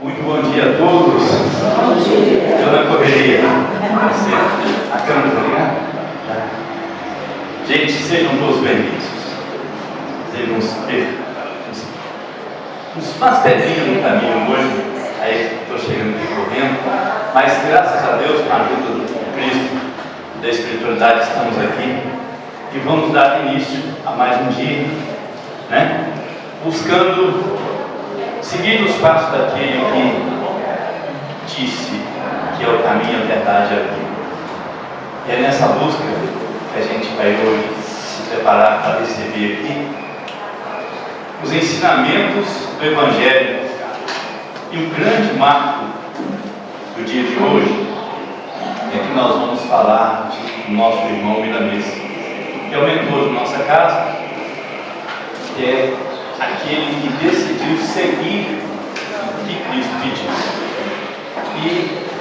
Muito bom dia a todos. Bom dia. Estou na correria. A câmera está ligada? Gente, sejam todos bem-vindos. Sejam umas pedrinhas no caminho hoje. Aí estou chegando aqui correndo. Mas graças a Deus, com a ajuda do Cristo, da espiritualidade, estamos aqui. E vamos dar início a mais um dia, né? Buscando seguir os passos daquele que disse que é o caminho, a verdade e a vida. E é nessa busca que a gente vai hoje se preparar para receber aqui os ensinamentos do Evangelho. E o grande marco do dia de hoje é que nós vamos falar do nosso irmão milanês, que é o mentor de nossa casa, que é aquele que decidiu seguir o que Cristo pediu. E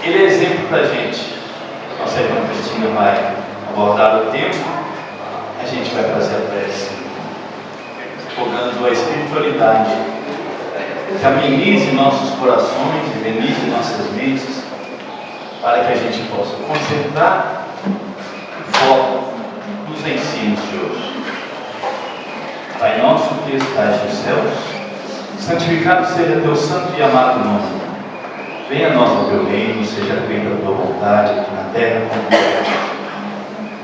ele é exemplo para a gente. Nossa irmã Cristina vai abordar o tema, a gente vai fazer a prece, rogando a espiritualidade que amenize nossos corações, amenize nossas mentes, para que a gente possa concentrar o foco nos ensinos de hoje. Pai nosso que estás nos céus, santificado seja teu santo e amado nome. Venha a nós o teu reino, seja feita a tua vontade aqui na terra como no céu.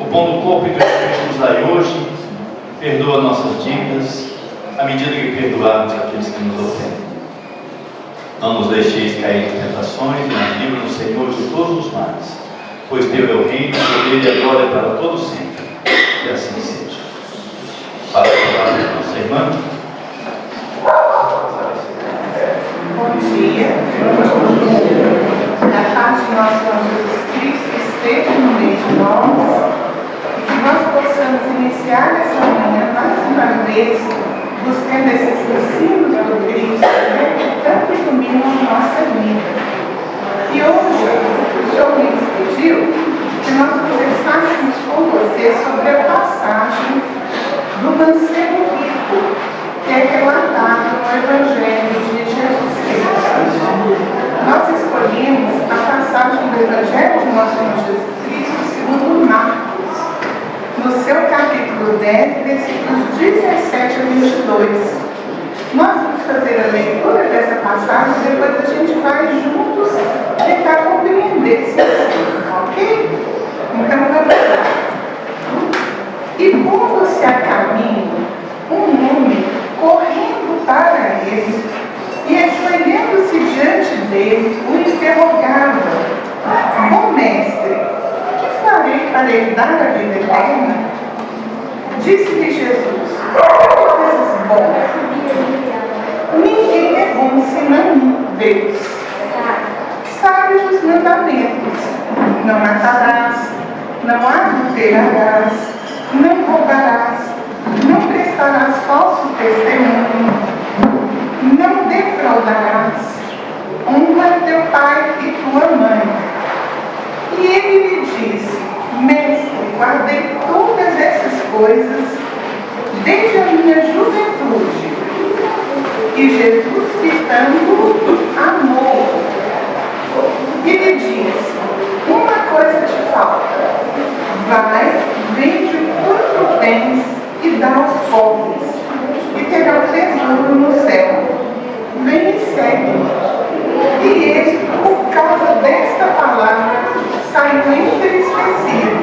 O pão do corpo e do espírito nos dai hoje, perdoa nossas dívidas, à medida que perdoarmos aqueles que nos ofendem. Não nos deixeis cair em tentações, mas livra-nos, Senhor, de todos os males, pois teu é o reino, o poder e a glória para todos sempre. E assim seja. Para a palavra da nossa irmã. Bom dia. Que a paz de nosso Senhor Jesus Cristo esteja no meio de nós e que nós possamos iniciar essa manhã mais uma vez buscando esses ensinos do Cristo, que tanto iluminam a nossa vida. E hoje o Senhor nos pediu que nós conversássemos com você sobre a passagem do mancebo rico, que é relatado no Evangelho de Jesus Cristo. Nós escolhemos a passagem do Evangelho de nosso Senhor Jesus Cristo segundo Marcos, no seu capítulo 10, versículos 17 a 22. Nós vamos fazer a leitura dessa passagem e depois a gente vai juntos tentar compreender esse ensino, ok? Então vamos lá. E pondo-se a caminho, um homem correndo para ele e ajoelhando-se diante dele, o interrogava: Bom mestre, que farei para herdar a vida eterna? Disse-lhe Jesus: Que coisas boas? Ninguém é bom senão Deus. Sabe os mandamentos: não matarás, não adulterarás, não roubarás, não prestarás falso testemunho, não defraudarás, honra teu pai e tua mãe. E ele lhe disse: Mestre, guardei todas essas coisas desde a minha juventude. E Jesus, fitando-o, amou. E lhe disse: Uma coisa te falta. Vai, vende quanto tens e dá aos pobres, e terá o tesouro no céu. Vem e segue-me. E ele, por causa desta palavra, saiu entristecido,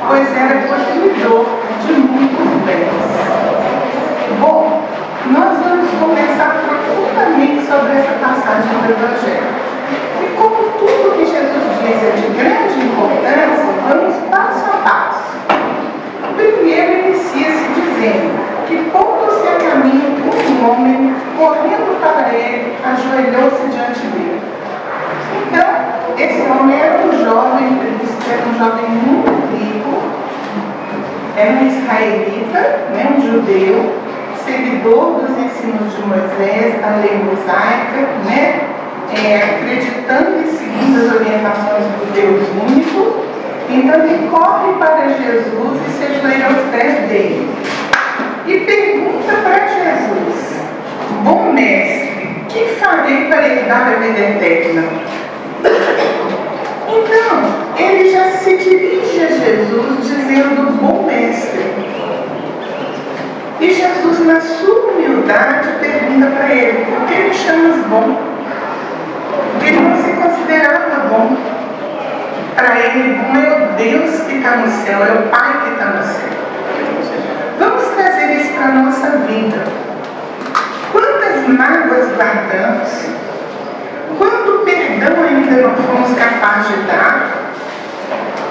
pois era possuidor de muitos bens. Bom, nós vamos conversar profundamente sobre essa passagem do Evangelho. E como tudo que Jesus diz é de grande importância, vamos passo a passo. Primeiro inicia-se dizendo que pondo-se a caminho um homem, correndo para ele, ajoelhou-se diante dele. Então, esse homem era um jovem muito rico, era um israelita, né, um judeu, seguidor dos ensinos de Moisés, da lei mosaica, né, acreditando e seguindo as orientações do Deus único. Então ele corre para Jesus e se ajoelha aos pés dele e pergunta para Jesus: Bom mestre, que farei para herdar a vida eterna. Então, ele já se dirige a Jesus dizendo: bom mestre. E Jesus, na sua humildade, pergunta para ele: por que me chamas bom? Porque ele não se considerava bom. Para ele, bom é o Deus que está no céu, é o Pai que está no céu. Vamos trazer isso para a nossa vida. Quantas mágoas guardamos? Quanto perdão ainda não fomos capazes de dar?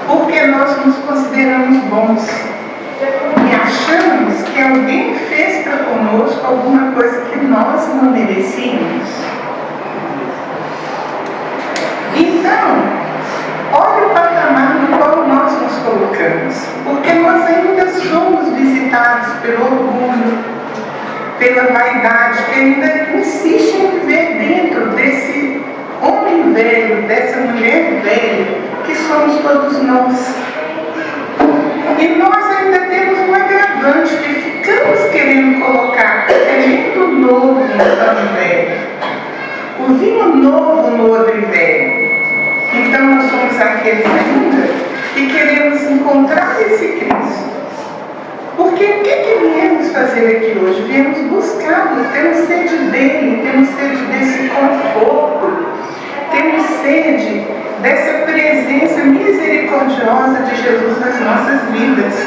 Porque nós nos consideramos bons e achamos que alguém fez para conosco alguma coisa que nós não merecíamos. Então, olha o patamar no qual nós nos colocamos, porque nós ainda somos visitados pelo orgulho, pela vaidade, que ainda insiste em viver dentro desse homem velho, dessa mulher velha, que somos todos nós. E nós ainda temos um agravante, que ficamos querendo colocar elemento novo no pano velho, o vinho novo no odre velho. Então nós somos aqueles ainda que queremos encontrar esse Cristo. Porque o que viemos fazer aqui hoje? Viemos buscá-lo, temos sede dele, temos sede desse conforto, temos sede dessa presença misericordiosa de Jesus nas nossas vidas.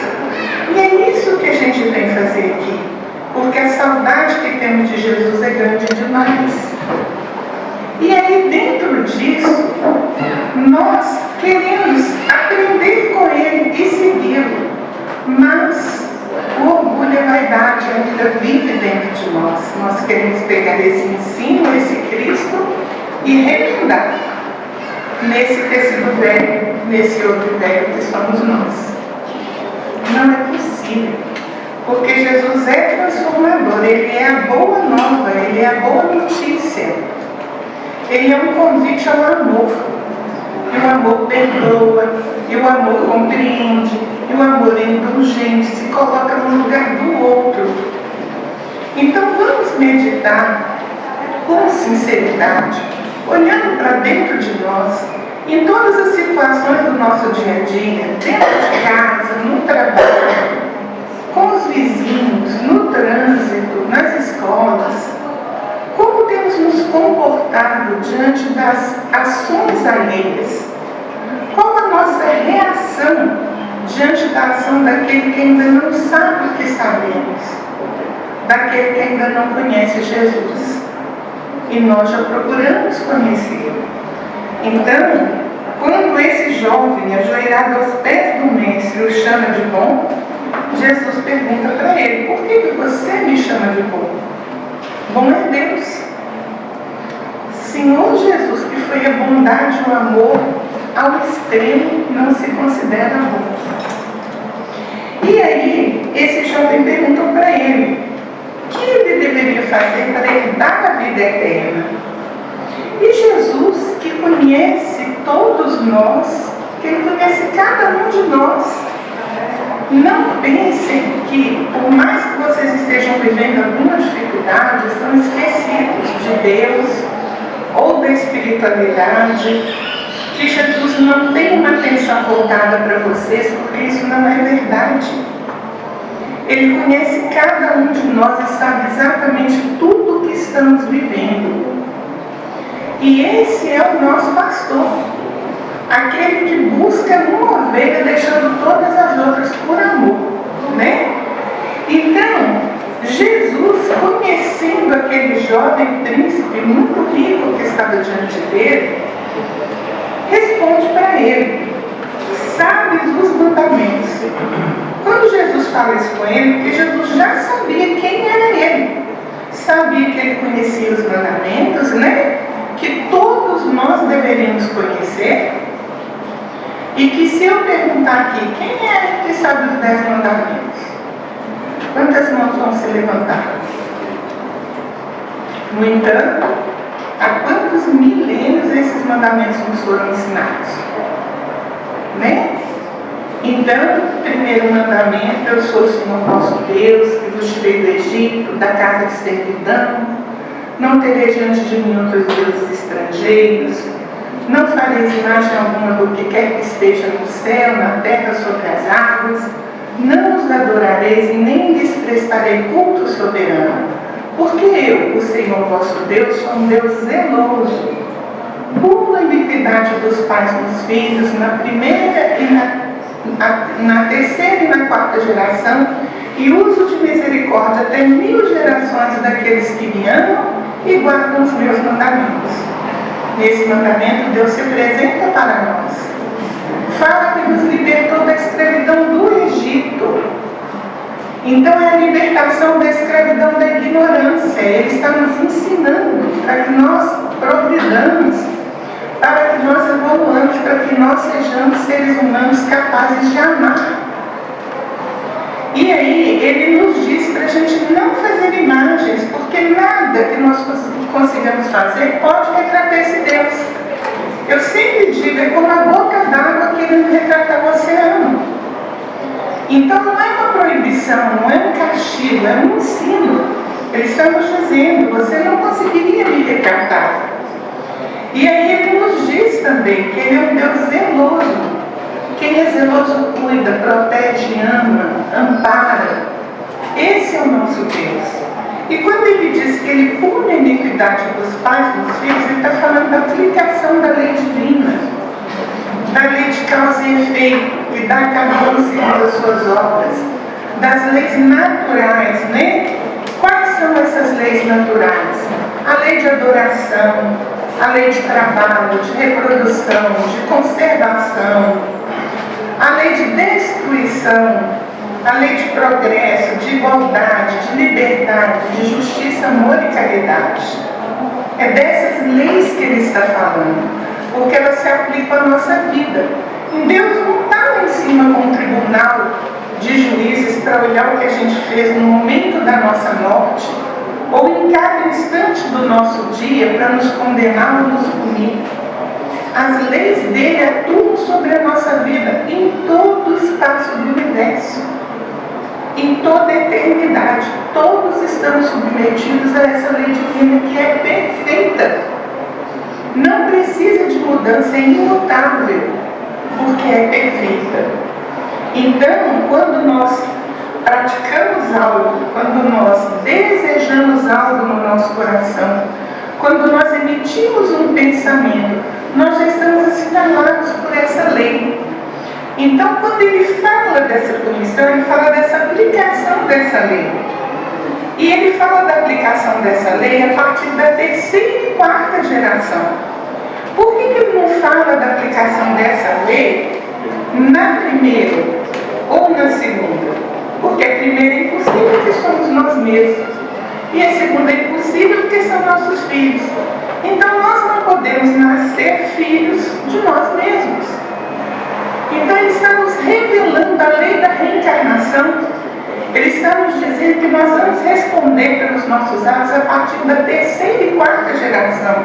E é isso que a gente vem fazer aqui, porque a saudade que temos de Jesus é grande demais. E aí, dentro disso, nós queremos aprender com ele e segui-lo, mas o orgulho e a vaidade ainda vive dentro de nós. Nós queremos pegar esse ensino, esse Cristo, e remendar nesse tecido velho, nesse outro velho que somos nós. Não é possível, porque Jesus é transformador, ele é a boa nova, ele é a boa notícia. Ele é um convite ao amor. E o amor perdoa, e o amor compreende, e o amor é indulgente, se coloca no lugar do outro. Então vamos meditar com sinceridade, olhando para dentro de nós, em todas as situações do nosso dia a dia, dentro de casa, no trabalho, com os vizinhos, no trânsito, nas escolas. Como temos nos comportado diante das ações alheias? Qual a nossa reação diante da ação daquele que ainda não sabe o que sabemos? Daquele que ainda não conhece Jesus? E nós já procuramos conhecê-lo. Então, quando esse jovem, ajoelhado aos pés do mestre, o chama de bom, Jesus pergunta para ele: por que você me chama de bom? Bom é Deus. Senhor Jesus, que foi a bondade e o amor ao extremo, não se considera bom. E aí, esse jovem perguntou para ele: o que ele deveria fazer para herdar a vida eterna? E Jesus, que conhece todos nós, que ele conhece cada um de nós, não pensem que, por mais que vocês estejam vivendo alguma dificuldade, estão esquecidos de Deus ou da espiritualidade, que Jesus não tem uma atenção voltada para vocês, porque isso não é verdade. Ele conhece cada um de nós e sabe exatamente tudo o que estamos vivendo. E esse é o nosso pastor, aquele que busca uma ovelha deixando todas as outras por amor, né? Então, Jesus, conhecendo aquele jovem príncipe muito rico que estava diante dele, responde para ele: sabes os mandamentos. Quando Jesus fala isso com ele, porque Jesus já sabia quem era ele, sabia que ele conhecia os mandamentos, né? Que todos nós deveríamos conhecer. E que se eu perguntar aqui, quem é que sabe os 10 mandamentos? Quantas mãos vão se levantar? No entanto, há quantos milênios esses mandamentos nos foram ensinados? Né? Então, primeiro mandamento: eu sou o Senhor vosso Deus, que vos tirei do Egito, da casa de servidão. não terei diante de mim outros deuses estrangeiros, não fareis imagem alguma do que quer que esteja no céu, na terra, sobre as águas, não os adorareis e nem lhes prestarei culto soberano, porque eu, o Senhor vosso Deus, sou um Deus zeloso, pulo a iniquidade dos pais nos filhos, na primeira e na terceira e na quarta geração, e uso de misericórdia até 1000 gerações daqueles que me amam e guardam os meus mandamentos. Nesse mandamento, Deus se apresenta para nós. Fala que nos libertou da escravidão do Egito. Então é a libertação da escravidão da ignorância. Ele está nos ensinando para que nós progridamos, para que nós evoluamos, para que nós sejamos seres humanos capazes de amar. E aí ele nos diz para a gente não fazer imagens, porque nada que nós consigamos fazer pode retratar esse Deus. Eu sempre digo, é como a gota d'água querendo retratar o oceano. Então não é uma proibição, não é um castigo, é um ensino. Ele está nos dizendo, você não conseguiria me retratar. E aí ele nos diz também que ele é um Deus zeloso. Quem é zeloso cuida, protege, ama, ampara. Esse é o nosso Deus. E quando ele diz que ele pune a iniquidade dos pais dos filhos, ele está falando da aplicação da lei divina, da lei de causa e efeito, que dá a cada um segundo as suas obras, das leis naturais, né? Quais são essas leis naturais? A lei de adoração, a lei de trabalho, de reprodução, de conservação, a lei de destruição, a lei de progresso, de igualdade, de liberdade, de justiça, amor e caridade. É dessas leis que ele está falando, porque elas se aplicam à nossa vida. E Deus não está lá em cima com um tribunal de juízes para olhar o que a gente fez no momento da nossa morte, ou em cada instante do nosso dia para nos condenar ou nos punir. As leis dele atuam sobre a nossa vida em todo o espaço do universo, em toda a eternidade. Todos estamos submetidos a essa lei divina que é perfeita. Não precisa de mudança, é imutável, porque é perfeita. Então, quando nós praticamos algo, quando nós desejamos algo no nosso coração, quando nós emitimos um pensamento, nós já estamos assinalados por essa lei. Então, quando ele fala dessa punição, ele fala dessa aplicação dessa lei. E ele fala da aplicação dessa lei a partir da terceira e quarta geração. Por que ele não fala da aplicação dessa lei na primeira ou na segunda? Porque a primeira é impossível, porque somos nós mesmos. E a segunda é impossível, porque são nossos filhos. Então nós não podemos nascer filhos de nós mesmos. Então ele está nos revelando a lei da reencarnação. Ele está nos dizendo que nós vamos responder pelos nossos atos a partir da terceira e quarta geração.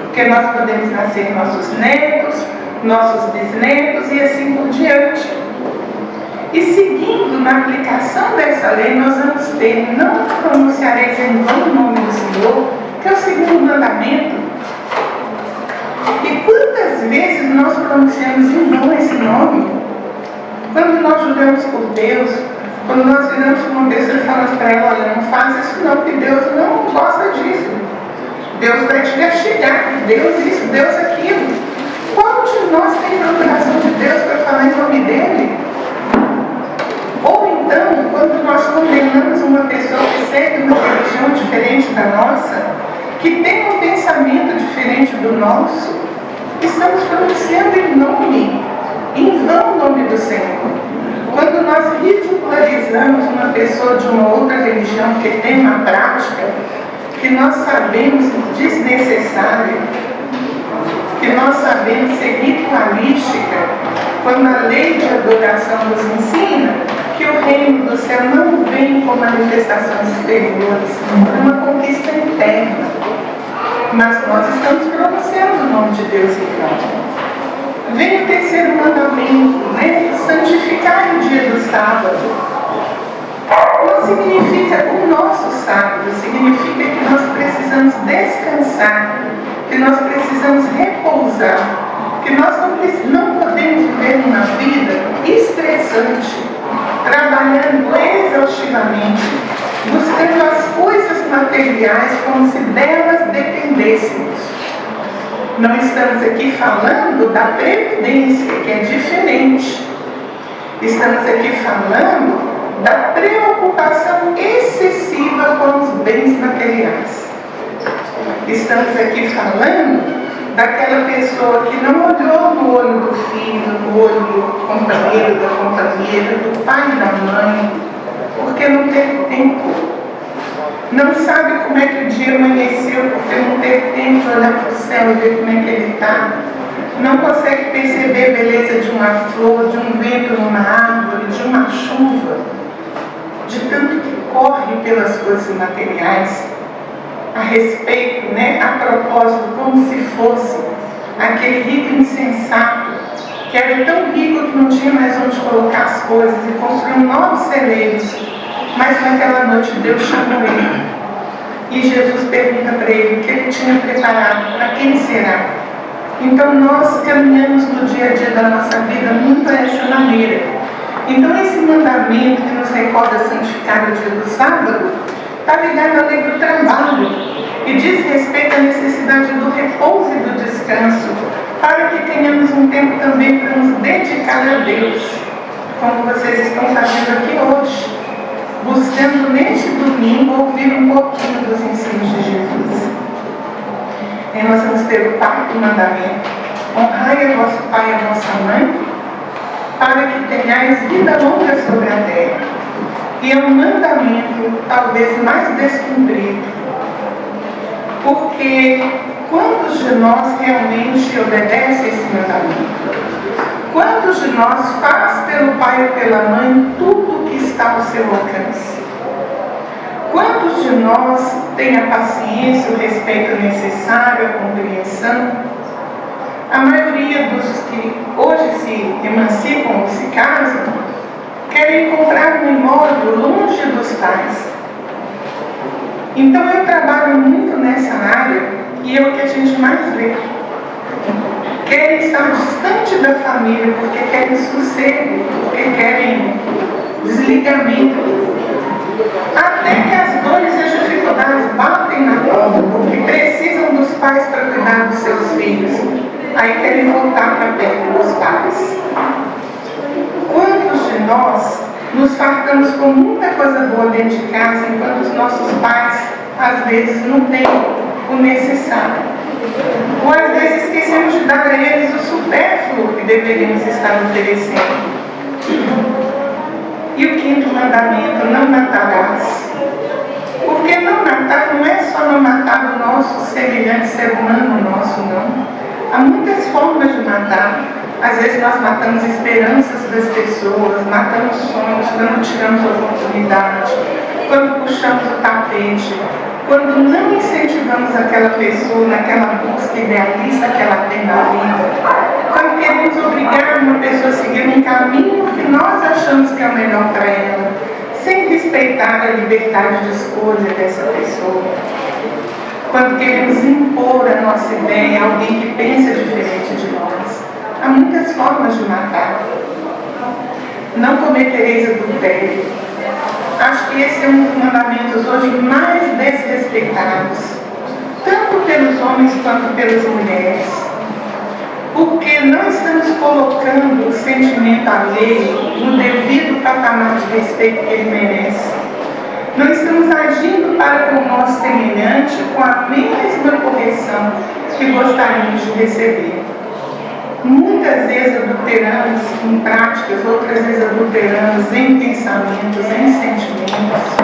Porque nós podemos nascer nossos netos, nossos bisnetos e assim por diante. E seguindo na aplicação dessa lei, nós vamos ter: não pronunciareis em vão o nome do Senhor, que é o segundo mandamento. E quantas vezes nós pronunciamos em vão esse nome? Quando nós juramos por Deus, quando nós viramos para uma pessoa e falamos para ela: olha, não faz isso não, porque Deus não gosta disso. Deus vai te castigar, Deus isso, Deus aquilo. Qual de nós tem procuração de Deus para falar em nome dele? Ou então, quando nós condenamos uma pessoa que segue uma religião diferente da nossa, que tem um pensamento diferente do nosso, estamos pronunciando em vão o nome do Senhor. Quando nós ridicularizamos uma pessoa de uma outra religião que tem uma prática que nós sabemos desnecessária, que nós sabemos ser ritualística, quando a lei de adoração nos ensina que o reino do céu não vem com manifestações exteriores, é uma conquista interna. Mas nós estamos pronunciando o nome de Deus então. Vem o terceiro mandamento, né? Santificar o dia do sábado. Não significa o nosso sábado, significa que nós precisamos materiais como se delas dependêssemos. Não estamos aqui falando da previdência, que é diferente. Estamos aqui falando da preocupação excessiva com os bens materiais. Estamos aqui falando daquela pessoa que não olhou no olho do filho, no olho do companheiro, da companheira, do pai e da mãe, porque não teve tempo. Não sabe como é que o dia amanheceu, porque não teve tempo de olhar para o céu e ver como é que ele está. Não consegue perceber a beleza de uma flor, de um vento numa árvore, de uma chuva, de tanto que corre pelas coisas materiais, a respeito, a propósito, como se fosse aquele rico insensato, que era tão rico que não tinha mais onde colocar as coisas e construiu novos celeiros, mas naquela noite Deus chamou ele. E Jesus pergunta para ele o que ele tinha preparado, para quem será? Então nós caminhamos no dia a dia da nossa vida muito dessa maneira. Então esse mandamento que nos recorda santificar o dia do sábado está ligado à lei do trabalho e diz respeito à necessidade do repouso e do descanso, para que tenhamos um tempo também para nos dedicar a Deus, como vocês estão fazendo aqui hoje, buscando neste domingo ouvir um pouquinho dos ensinos de Jesus. E nós vamos ter o quarto mandamento: honrai a vosso pai e a vossa mãe, para que tenhais vida longa sobre a terra. E é um mandamento talvez mais descumprido, porque quantos de nós realmente obedecem esse mandamento? Quantos de nós faz pelo pai ou pela mãe tudo o que está ao seu alcance? Quantos de nós têm a paciência, o respeito necessário, a compreensão? A maioria dos que hoje se emancipam ou se casam querem comprar um imóvel longe dos pais. Então eu trabalho muito nessa área e é o que a gente mais vê. Querem estar distante da família porque querem sossego, porque querem desligamento. Até que as dores e as dificuldades batem na porta porque precisam dos pais para cuidar dos seus filhos. Aí querem voltar para perto dos pais. Quantos de nós nos fartamos com muita coisa boa dentro de casa, enquanto os nossos pais, às vezes, não têm o necessário? Ou às vezes esquecemos de dar a eles o supérfluo que deveríamos estar oferecendo. E o quinto mandamento: não matarás. Porque não matar não é só não matar o nosso semelhante ser humano nosso, não. Há muitas formas de matar. Às vezes nós matamos esperanças das pessoas, matamos sonhos quando tiramos a oportunidade, quando puxamos o tapete, quando não incentivamos aquela pessoa naquela busca idealista que ela tem na vida, quando queremos obrigar uma pessoa a seguir um caminho que nós achamos que é o melhor para ela, sem respeitar a liberdade de escolha dessa pessoa. Quando queremos impor a nossa ideia a alguém que pensa diferente de nós. Há muitas formas de matar. Não cometereis adultério. Acho que esse é um dos mandamentos hoje mais desrespeitados, tanto pelos homens quanto pelas mulheres. Porque não estamos colocando o sentimento alheio no devido patamar de respeito que ele merece. Não estamos agindo para com o nosso semelhante com a mesma correção que gostaríamos de receber. Muitas vezes adulteramos em práticas, outras vezes adulteramos em pensamentos, em sentimentos.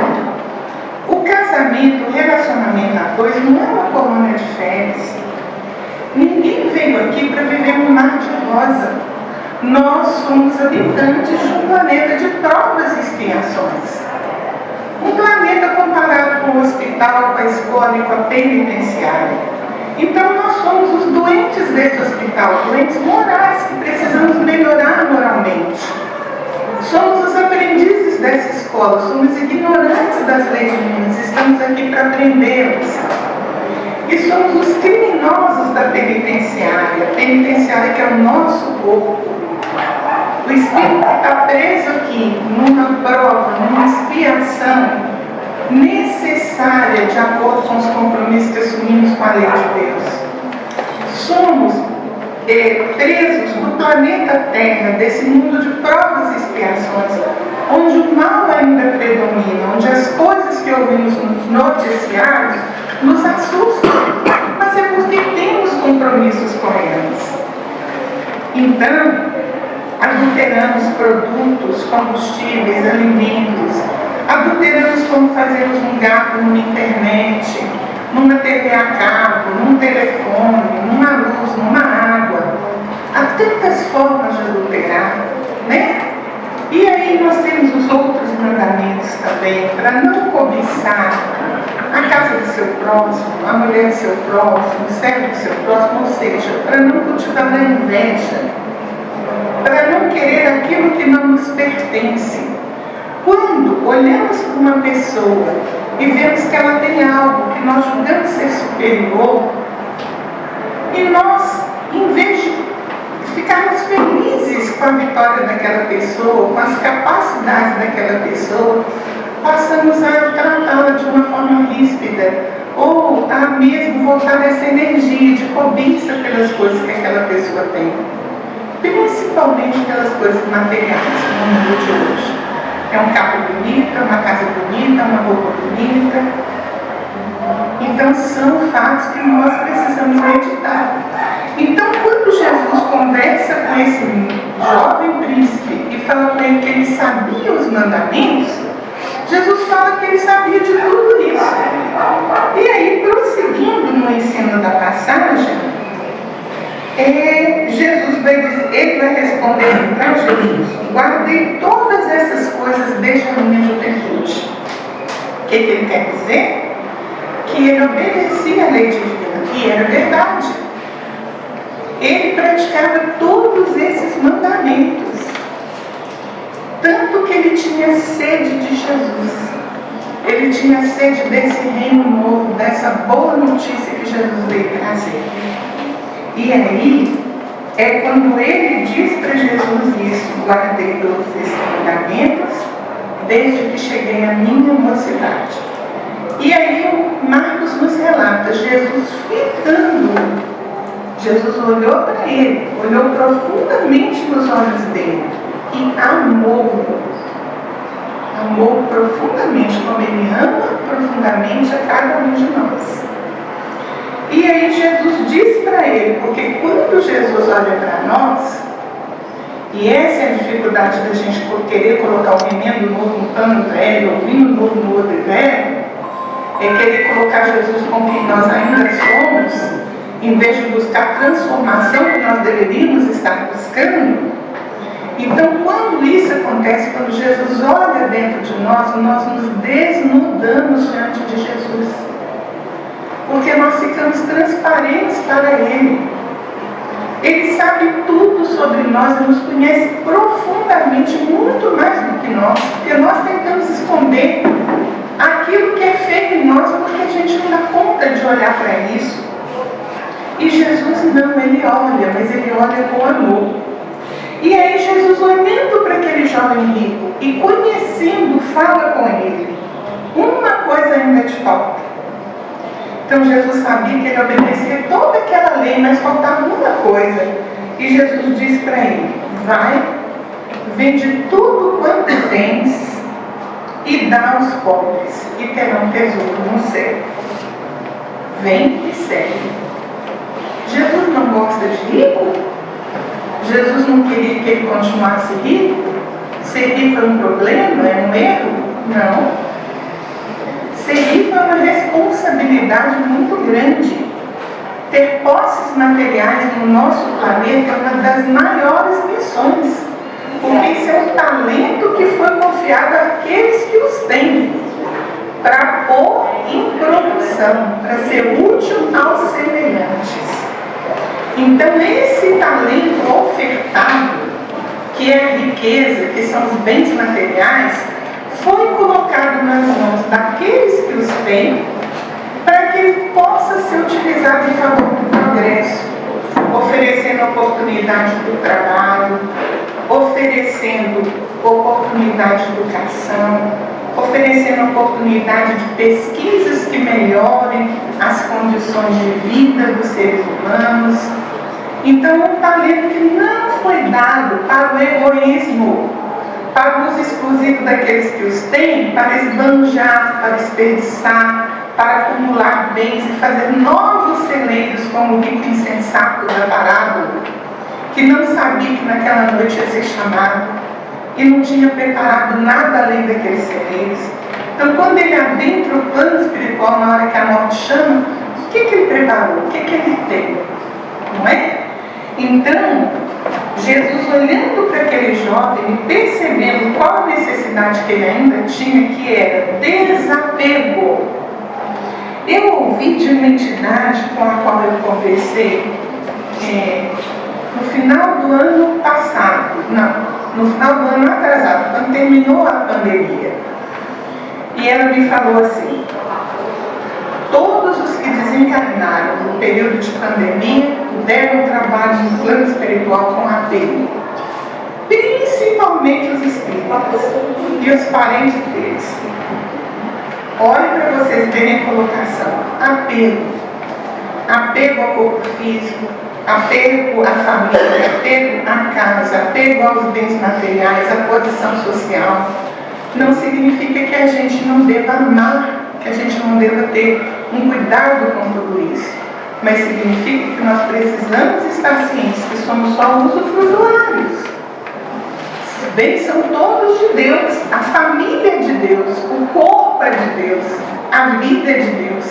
O casamento, o relacionamento a dois não é uma colônia de férias. Ninguém veio aqui para viver um mar de rosa. Nós somos habitantes de um planeta de provas e expiações. Um planeta comparado com o hospital, com a escola e com a penitenciária. Então nós somos os doentes desse hospital, doentes morais, que precisamos melhorar moralmente. Somos os aprendizes dessa escola, somos ignorantes das leis divinas, estamos aqui para aprendê-las. E somos os criminosos da penitenciária que é o nosso corpo. O espírito que está preso aqui, numa prova, numa expiação necessária necessária de acordo com os compromissos que assumimos com a lei de Deus. Somos presos do planeta Terra, desse mundo de provas e expiações, onde o mal ainda predomina, onde as coisas que ouvimos nos noticiários nos assustam, mas é porque temos compromissos com elas. Então, adulteramos produtos, combustíveis, alimentos, adulteramos como fazemos um gasto numa internet, numa TV a cabo, num telefone, numa luz, numa água. Há tantas formas de adulterar, né? E aí nós temos os outros mandamentos também, para não cobiçar a casa do seu próximo, a mulher do seu próximo, o servo do seu próximo, ou seja, para não cultivar a inveja, para não querer aquilo que não nos pertence. Quando olhamos para uma pessoa e vemos que ela tem algo que nós julgamos ser superior, e nós, em vez de ficarmos felizes com a vitória daquela pessoa, com as capacidades daquela pessoa, passamos a tratá-la de uma forma ríspida, ou a mesmo voltar nessa energia de cobiça pelas coisas que aquela pessoa tem, principalmente pelas coisas materiais no mundo de hoje. É um carro bonito, é uma casa bonita, é uma roupa bonita. Então são fatos que nós precisamos meditar. Então, quando Jesus conversa com esse jovem príncipe e fala com ele que ele sabia os mandamentos, Jesus fala que ele sabia de tudo isso. E aí, prosseguindo no ensino da passagem, Jesus vai dizer, ele vai responder para Jesus: guardei todas essas coisas desde a minha juventude. O que ele quer dizer? Que ele obedecia à lei divina, e era verdade. Ele praticava todos esses mandamentos, tanto que ele tinha sede de Jesus. Ele tinha sede desse reino novo, dessa boa notícia que Jesus veio trazer. E aí, é quando ele diz para Jesus isso: guardei todos esses mandamentos desde que cheguei à minha mocidade. E aí Marcos nos relata Jesus fitando. Jesus olhou para ele, olhou profundamente nos olhos dele e amou profundamente, como ele ama profundamente a cada um de nós. E aí Jesus diz para ele, porque quando Jesus olha para nós, e essa é a dificuldade da gente querer colocar o remendo novo no pano velho, o vinho novo no odre velho, é querer colocar Jesus com quem nós ainda somos, em vez de buscar a transformação que nós deveríamos estar buscando. Então, quando isso acontece, quando Jesus olha dentro de nós nos desnudamos diante de Jesus. Porque nós ficamos transparentes para Ele. Ele sabe tudo sobre nós e nos conhece profundamente, muito mais do que nós. Porque nós tentamos esconder aquilo que é feio em nós, porque a gente não dá conta de olhar para isso. E Jesus não, Ele olha, mas Ele olha com amor. E aí Jesus, olhando para aquele jovem rico e conhecendo, fala com ele: uma coisa ainda te falta. Então Jesus sabia que ele obedecia toda aquela lei, mas faltava uma coisa. E Jesus disse para ele: vai, vende tudo quanto tens e dá aos pobres, e terão tesouro no céu. Vem e segue. Jesus não gosta de rico? Jesus não queria que ele continuasse rico? Ser rico é um problema? É um erro? Não. Ser rico é uma responsabilidade muito grande. Ter posses materiais no nosso planeta é uma das maiores missões, porque isso é um talento que foi confiado àqueles que os têm, para pôr em produção, para ser útil aos semelhantes. Então, esse talento ofertado, que é a riqueza, que são os bens materiais, foi colocado nas mãos daqueles que os têm, para que ele possa ser utilizado em favor do progresso, oferecendo oportunidade do trabalho, oferecendo oportunidade de educação, oferecendo oportunidade de pesquisa que melhorem as condições de vida dos seres humanos. Então, um talento que não foi dado para o egoísmo, para o uso exclusivo daqueles que os têm, para esbanjar, para desperdiçar, para acumular bens e fazer novos celeiros, como o rico insensato da parábola, que não sabia que naquela noite ia ser chamado e não tinha preparado nada além daqueles celeiros. Então, quando ele adentra o plano espiritual na hora que a morte chama, o que ele preparou? O que ele tem? Não é? Então, Jesus, olhando para aquele jovem e percebendo qual a necessidade que ele ainda tinha, que era desapego. Eu ouvi de uma entidade com a qual eu conversei no final do ano passado, no final do ano atrasado, quando terminou a pandemia. E ela me falou assim: todos os que desencarnaram no período de pandemia deram trabalho no plano espiritual com apego, principalmente os espíritos e os parentes deles. Olhe para vocês verem a colocação: apego ao corpo físico, apego à família, apego à casa, apego aos bens materiais, à posição social. Não significa que a gente não deva amar, que a gente não deva ter um cuidado com tudo isso, mas significa que nós precisamos estar cientes que somos só usufrutuários. Os bens são todos de Deus, a família é de Deus, o corpo é de Deus, a vida é de Deus,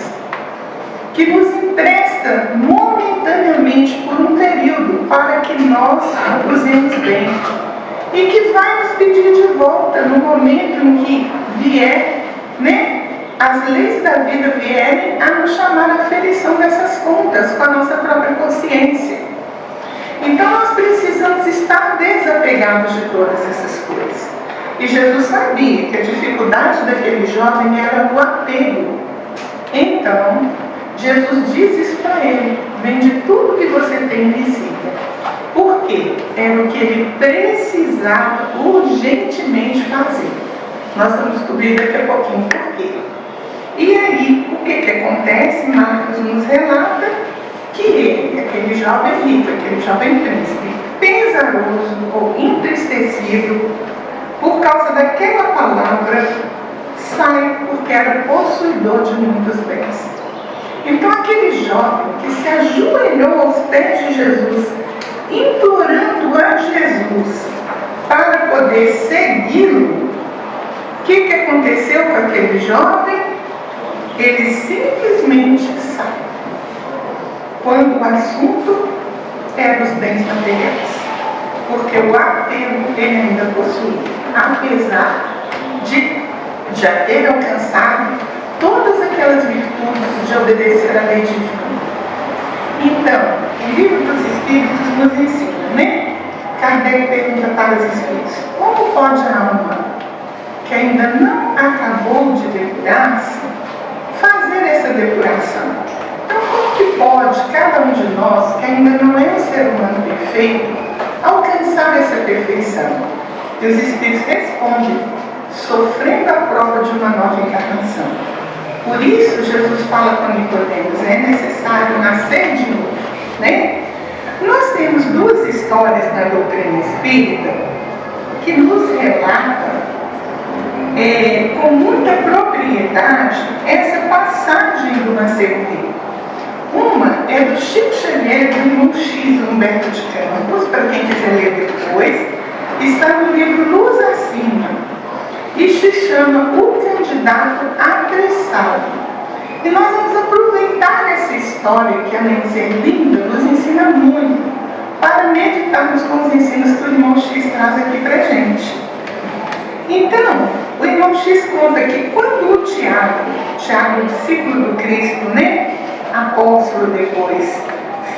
que nos empresta momentaneamente por um período para que nós usemos bem e que vai nos pedir de volta no momento em que vier, as leis da vida vierem a nos chamar à aferição dessas contas com a nossa própria consciência. Então nós precisamos estar desapegados de todas essas coisas. E Jesus sabia que a dificuldade daquele jovem era o apego. Então, Jesus diz isso para ele: vende tudo que você tem e me siga. Por quê? Era o que ele precisava urgentemente fazer. Nós vamos descobrir daqui a pouquinho por quê. E aí, o que acontece? Marcos nos relata que ele, aquele jovem rico, aquele jovem príncipe, pesaroso ou entristecido por causa daquela palavra, sai porque era possuidor de muitos bens. Então, aquele jovem que se ajoelhou aos pés de Jesus, implorando a Jesus para poder segui-lo, o que aconteceu com aquele jovem? Ele simplesmente sai, quando o assunto era os bens materiais, porque o apego ele ainda possuía, apesar de já ter alcançado todas aquelas virtudes de obedecer à lei divina. Então, o livro dos Espíritos nos ensina, Kardec pergunta para os Espíritos: como pode a alma, que ainda não acabou de depurar-se, fazer essa depuração? Então, como que pode cada um de nós, que ainda não é um ser humano perfeito, alcançar essa perfeição? E os Espíritos respondem: sofrendo a prova de uma nova encarnação. Por isso, Jesus fala com Nicodemos: é necessário nascer de novo. Nós temos duas histórias na doutrina espírita que nos relatam com muita propriedade essa passagem do nascer vivo. Uma é do Chico Xavier e do irmão X, Humberto de Campos, para quem quiser ler depois, está no livro Luz Acima, e se chama O Candidato Apressado. E nós vamos aproveitar essa história, que além de ser linda, nos ensina muito, para meditarmos com os ensinos que o irmão X traz aqui para a gente. Então, o irmão X conta que quando o Tiago, discípulo do Cristo, apóstolo depois,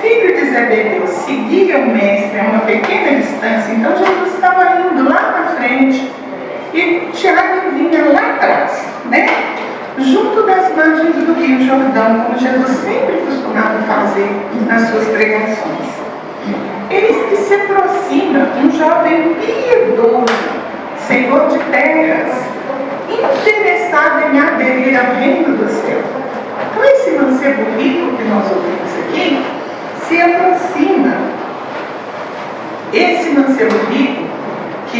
filho de Zebedeu, seguia o mestre a uma pequena distância, então Jesus estava indo lá na frente e Tiago vinha lá atrás, junto das margens do Rio Jordão, como Jesus sempre costumava fazer nas suas pregações. Eis que se aproxima um jovem piedoso, senhor de terras, interessado em aderir ao reino do céu.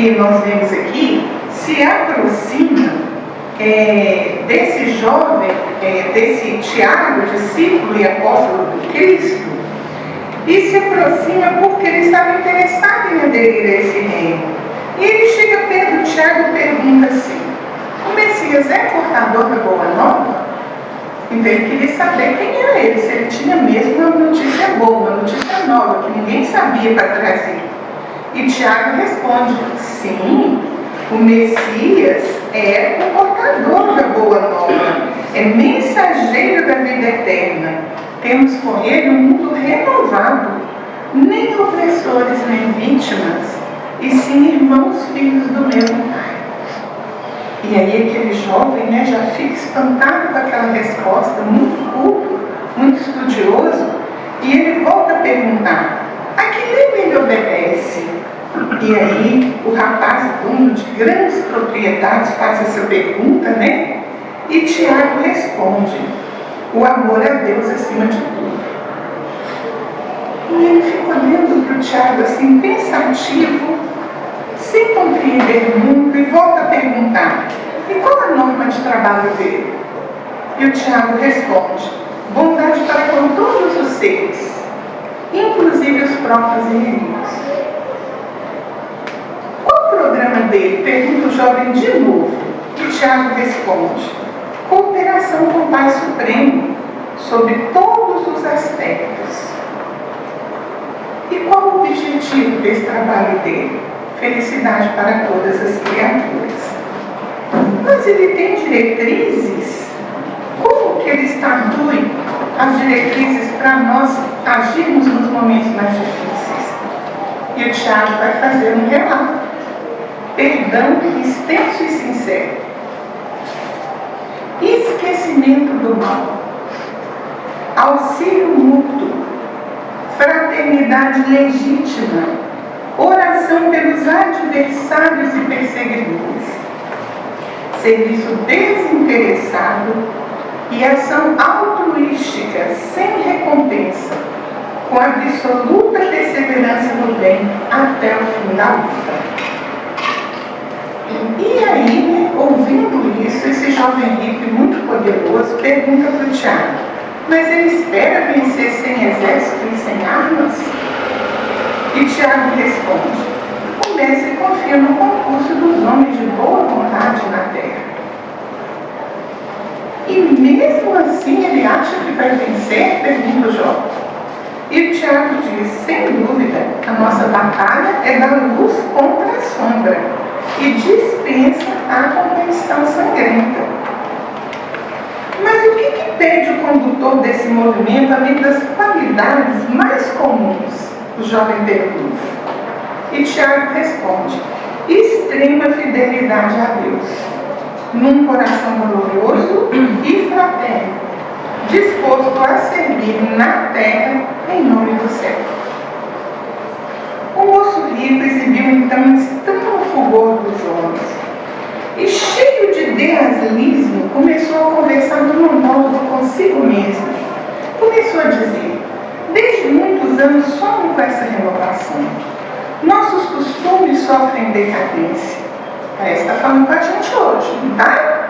que nós vemos aqui se aproxima desse jovem, desse Tiago, discípulo e apóstolo de Cristo, e se aproxima porque ele estava interessado em aderir a esse reino. E ele chega perto de Tiago e pergunta assim: o Messias é portador da boa nova? Então ele queria saber quem era ele, se ele tinha mesmo uma notícia boa, uma notícia nova, que ninguém sabia para trazer. E Tiago responde: sim, o Messias é o portador da boa nova, é mensageiro da vida eterna. Temos com ele um mundo renovado, nem opressores nem vítimas, e sim irmãos filhos do mesmo Pai. E aí aquele jovem já fica espantado com aquela resposta, muito culto, muito estudioso, e ele volta a perguntar: a que lei ele obedece? E aí o rapaz, dono de grandes propriedades, faz essa pergunta, E Tiago responde: o amor a Deus acima de tudo. E ele fica olhando para o Tiago assim, pensativo, sem compreender muito, e volta a perguntar: e qual a norma de trabalho dele? E o Tiago responde: bondade para com todos os seres, inclusive os próprios inimigos. Qual o programa dele? Pergunta o jovem de novo. E Tiago responde: cooperação com o Pai Supremo, sobre todos os aspectos. E qual o objetivo desse trabalho dele? Felicidade para todas as criaturas. Mas ele tem diretrizes? Como que ele estatui as diretrizes para nós agirmos nos momentos mais difíceis? E o Tiago vai fazer um relato: perdão extenso e sincero, esquecimento do mal, auxílio mútuo, fraternidade legítima, oração pelos adversários e perseguidores, serviço desinteressado e ação altruística sem recompensa, com absoluta perseverança no bem até o fim da luta. E aí, ouvindo isso, esse jovem rico e muito poderoso pergunta para o Tiago: mas ele espera vencer sem exército e sem armas? E Tiago responde: o mestre confia no concurso dos homens de boa vontade na terra. E mesmo assim ele acha que vai vencer? Pergunta o jovem. E o Tiago diz: sem dúvida, a nossa batalha é da luz contra a sombra e dispensa a competição sangrenta. Mas o que impede o condutor desse movimento, além das qualidades mais comuns? O jovem pergunta. E Tiago responde: extrema fidelidade a Deus, num coração valoroso e fraterno, disposto a servir na terra em nome do céu. O moço rico exibiu então um estranho fulgor dos olhos e, cheio de idealismo, começou a conversar de um modo consigo mesmo. Começou a dizer: desde muitos anos somos com essa renovação. Nossos costumes sofrem decadência. Parece que está falando com a gente hoje, não tá?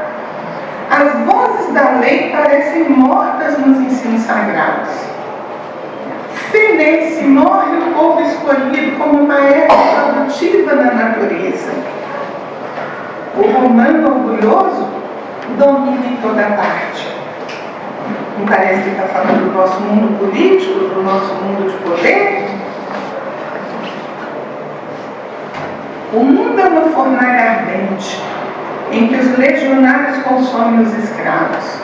As vozes da lei parecem mortas nos ensinos sagrados. Fenece, morre o povo escolhido como uma erva produtiva da natureza. O romano orgulhoso domina em toda parte. Não parece que está falando do nosso mundo político, do nosso mundo de poder? O mundo é uma fornalha ardente, em que os legionários consomem os escravos.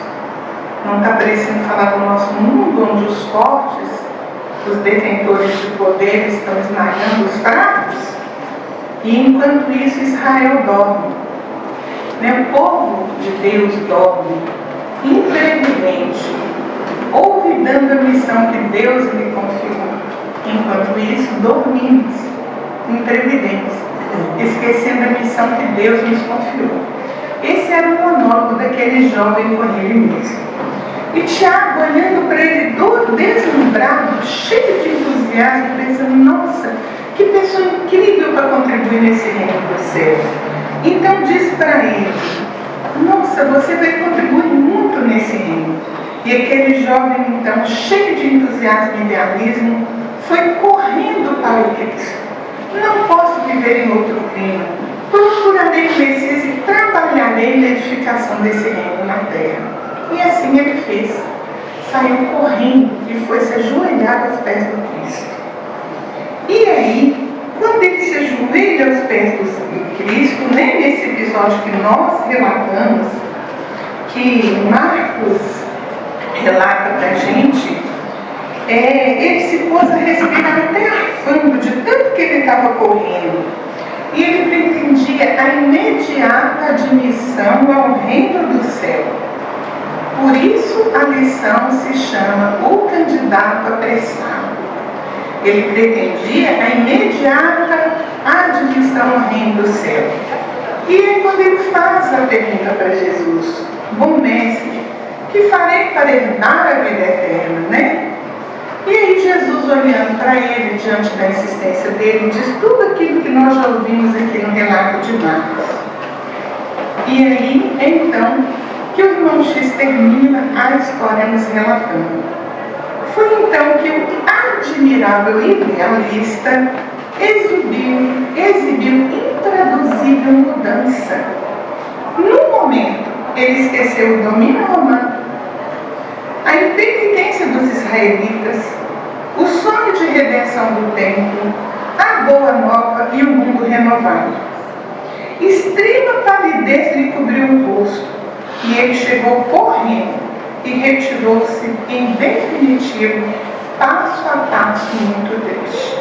Não está parecendo falar do nosso mundo, onde os fortes, os detentores de poder, estão esmagando os fracos? E enquanto isso, Israel dorme. O povo de Deus dorme, imprevidente, olvidando a missão que Deus lhe confiou. Enquanto isso, dormimos, imprevidentes, esquecendo a missão que Deus nos confiou. Esse era o monólogo daquele jovem com ele mesmo. E Tiago, olhando para ele, deslumbrado, cheio de entusiasmo, pensando: nossa, Que pessoa incrível para contribuir nesse reino do céu. Então diz para ele: nossa, você vai contribuir muito nesse reino. E aquele jovem, então, cheio de entusiasmo e idealismo, foi correndo para o Cristo. Não posso viver em outro clima. Procurarei o Messias e trabalharei na edificação desse reino na terra. E assim ele fez. Saiu correndo e foi se ajoelhar aos pés do Cristo. E aí, quando ele se ajoelha aos pés do Cristo, nesse episódio que nós relatamos, que Marcos relata para a gente, ele se pôs a respirar até arfando de tanto que ele estava correndo. E ele pretendia a imediata admissão ao reino do céu. Por isso a lição se chama O Candidato Apressado. Ele pretendia a imediata admissão ao reino do céu. E aí, quando ele faz a pergunta para Jesus: bom mestre, que farei para herdar a vida eterna, né? E aí Jesus, olhando para ele, diante da insistência dele, diz tudo aquilo que nós já ouvimos aqui no relato de Marcos. E aí, então, que o irmão X termina a história nos relatando. Foi então que o admirável idealista exibiu intraduzível mudança. No momento, ele esqueceu o domínio romano, a impenitência dos israelitas, o sonho de redenção do templo, a boa nova e o mundo renovado. Extrema palidez lhe cobriu o rosto, e ele chegou correndo e retirou-se em definitivo, passo a passo, muito triste.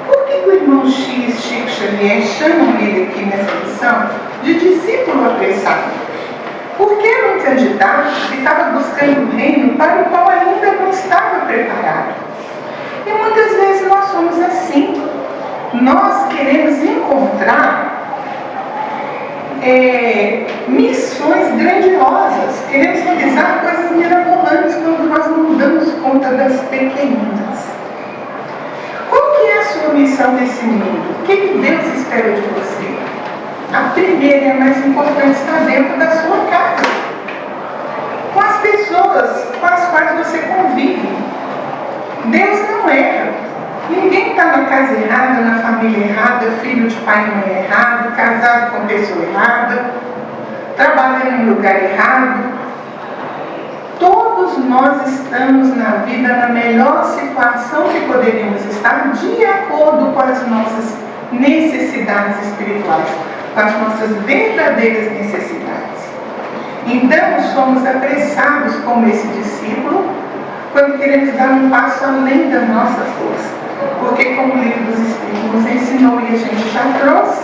Por que o irmão X, Chico Xavier, chamam ele aqui nessa lição de discípulo apressado? Porque era um candidato que estava buscando o reino para o qual ainda não estava preparado. E muitas vezes nós somos assim. Nós queremos encontrar missões grandiosas, queremos realizar coisas mirabolantes quando nós não damos conta das pequeninas. Qual que é a sua missão nesse mundo? O que Deus espera de você? A primeira e a mais importante está dentro da sua casa, com as pessoas com as quais você convive. Deus não erra. Ninguém está na casa errada, na família errada, filho de pai e mãe errado, casado com pessoa errada, trabalhando em lugar errado. Todos nós estamos na vida na melhor situação que poderíamos estar, de acordo com as nossas necessidades espirituais, com as nossas verdadeiras necessidades. Então, somos apressados como esse discípulo quando queremos dar um passo além da nossa força. Porque, como o livro dos Espíritos nos ensinou e a gente já trouxe,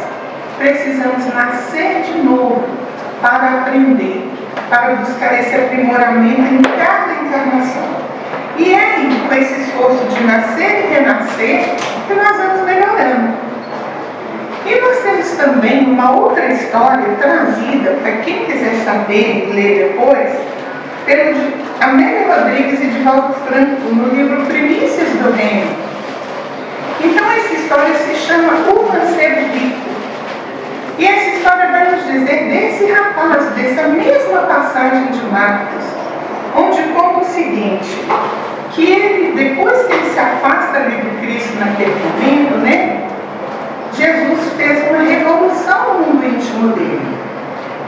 precisamos nascer de novo para aprender, para buscar esse aprimoramento em cada encarnação. E é aí, com esse esforço de nascer e renascer, que nós vamos melhorando. E nós temos também uma outra história trazida, para quem quiser saber e ler depois, pelo Amélia Rodrigues e Divaldo Franco, no livro Primícias do Reino. Então essa história se chama O Mancebo Rico. E essa história vai nos dizer desse rapaz, dessa mesma passagem de Marcos, onde conta o seguinte, que ele, depois que ele se afasta ali do Cristo naquele momento, né, Jesus fez uma revolução no mundo íntimo dele.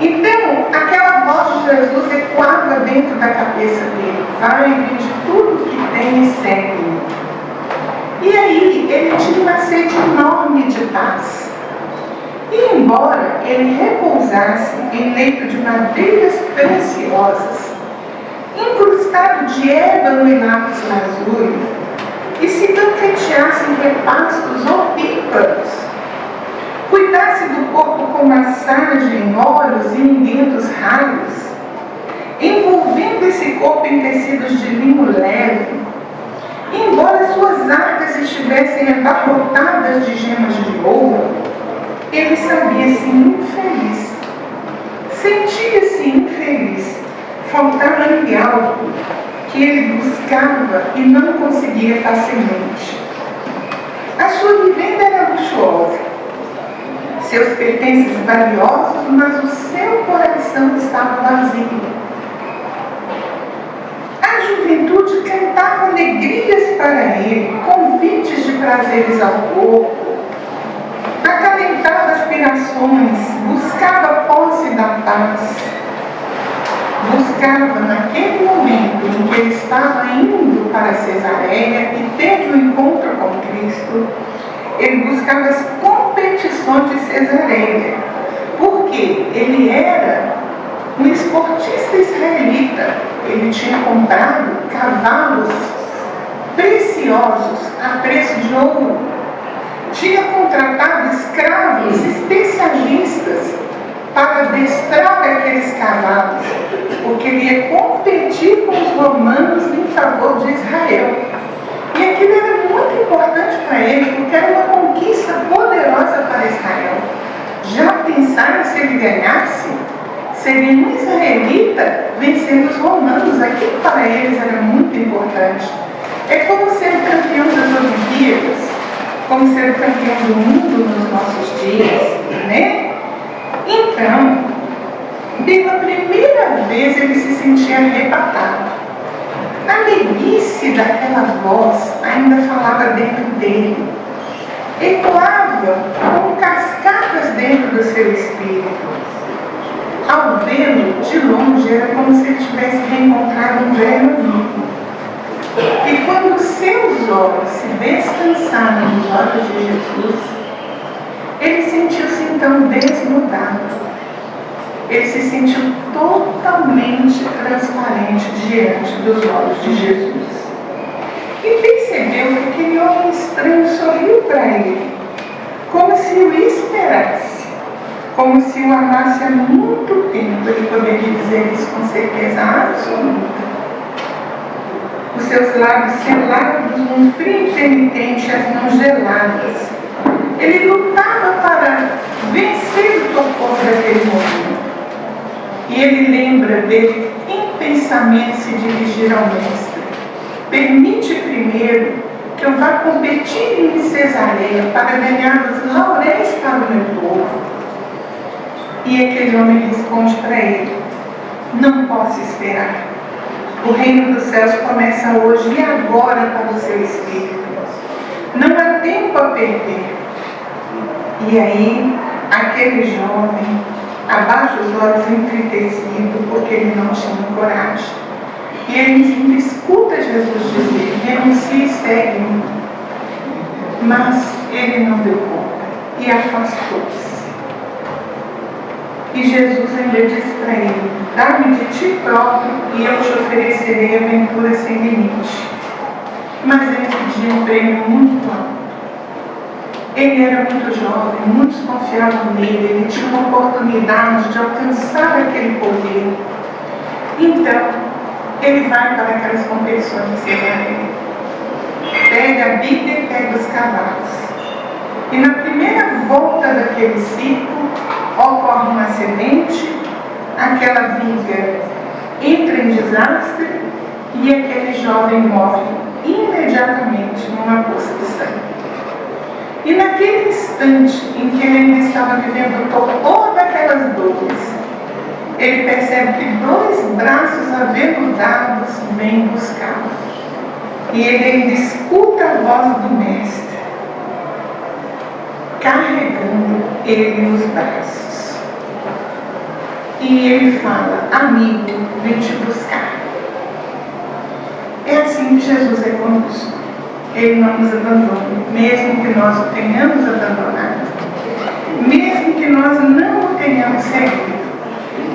Então, aquela voz de Jesus ecoava dentro da cabeça dele: vai e vende tudo que tem e segue-me. E aí, ele tinha uma sede enorme de paz. E embora ele repousasse em leito de madeiras preciosas, incrustado de ébano e lápis lazuli, e se banqueteasse em repastos opíparos, cuidasse do corpo com massagem, óleos e unguentos raros, envolvendo esse corpo em tecidos de linho leve, embora suas arcas estivessem abarrotadas de gemas de ouro, ele sabia-se infeliz. Sentia-se infeliz. Faltava-lhe algo que ele buscava e não conseguia facilmente. A sua vivenda era luxuosa, seus pertences valiosos, mas o seu coração estava vazio. A juventude cantava alegrias para ele, convites de prazeres ao corpo, acalentava aspirações, buscava posse da paz, buscava naquele momento em que ele estava indo para Cesareia e teve um encontro com Cristo, ele buscava as competições de Cesareia, porque ele era um esportista israelita. Ele tinha comprado cavalos preciosos a preço de ouro, tinha contratado escravos especialistas para adestrar aqueles cavalos, porque ele ia competir com os romanos em favor de Israel. E aquilo era muito importante para ele, porque era uma conquista poderosa para Israel. Já pensaram se ele ganhasse? Seria um israelita vencendo os romanos. Aquilo para eles era muito importante. É como ser o campeão das Olimpíadas, como ser o campeão do mundo nos nossos dias, né? Então, pela primeira vez ele se sentia arrebatado. A meiguice daquela voz ainda falava dentro dele, ecoava como cascatas dentro do seu espírito. Ao vê-lo de longe, era como se ele tivesse reencontrado um velho amigo. E quando seus olhos se descansaram nos olhos de Jesus, ele sentiu-se então desnudado. Ele se sentiu totalmente transparente diante dos olhos de Jesus. E percebeu que aquele homem estranho sorriu para ele, como se o esperasse, como se o amasse há muito tempo. Ele poderia dizer isso com certeza absoluta. Os seus lábios selados num frio intermitente, as mãos geladas. Ele lutava para vencer o torpor daquele momento. E ele lembra dele em pensamento se dirigir ao Mestre. Permite primeiro que eu vá competir em Cesareia para ganhar os lauréis para o meu povo. E aquele homem responde para ele: não posso esperar. O reino dos céus começa hoje e agora para o seu espírito. Não há tempo a perder. E aí, aquele jovem abaixa os olhos entristecido, porque ele não tinha coragem. E ele escuta Jesus dizer: renuncia e segue-me. Mas ele não deu conta e afastou-se. E Jesus ainda diz para ele: dá-me de ti próprio e eu te oferecerei aventura sem limite. Mas ele pediu um prêmio muito alto. Ele era muito jovem, muitos confiavam nele, ele tinha uma oportunidade de alcançar aquele poder. Então, ele vai para aquelas competições de Cesareia, pega a Bíblia e pega os cavalos. E na primeira volta daquele ciclo, ocorre um acidente, aquela viga entra em desastre e aquele jovem morre imediatamente numa poça de sangue. E naquele instante em que ele ainda estava vivendo o torpor daquelas dores, ele percebe que dois braços aveludados vêm buscá-lo. E ele ainda escuta a voz do Mestre, carregando ele nos braços. E ele fala: amigo, vim te buscar. É assim que Jesus é conosco. Ele não nos abandona, mesmo que nós o tenhamos abandonado, mesmo que nós não o tenhamos seguido.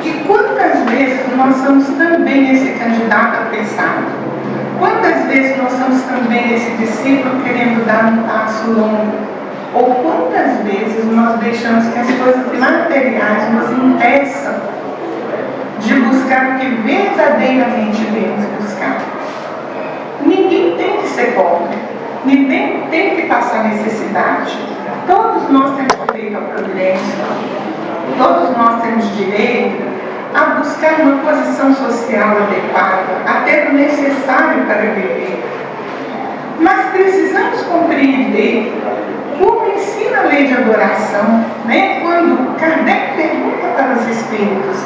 E quantas vezes nós somos também esse candidato apressado? Quantas vezes nós somos também esse discípulo querendo dar um passo longo? Ou quantas vezes nós deixamos que as coisas materiais nos impeçam de buscar o que verdadeiramente devemos buscar? Ninguém tem que ser pobre, ninguém tem que passar necessidade. Todos nós temos direito ao progresso, todos nós temos direito a buscar uma posição social adequada, até o necessário para viver. Mas precisamos compreender como ensina a lei de adoração, né? Quando Kardec pergunta para os espíritos: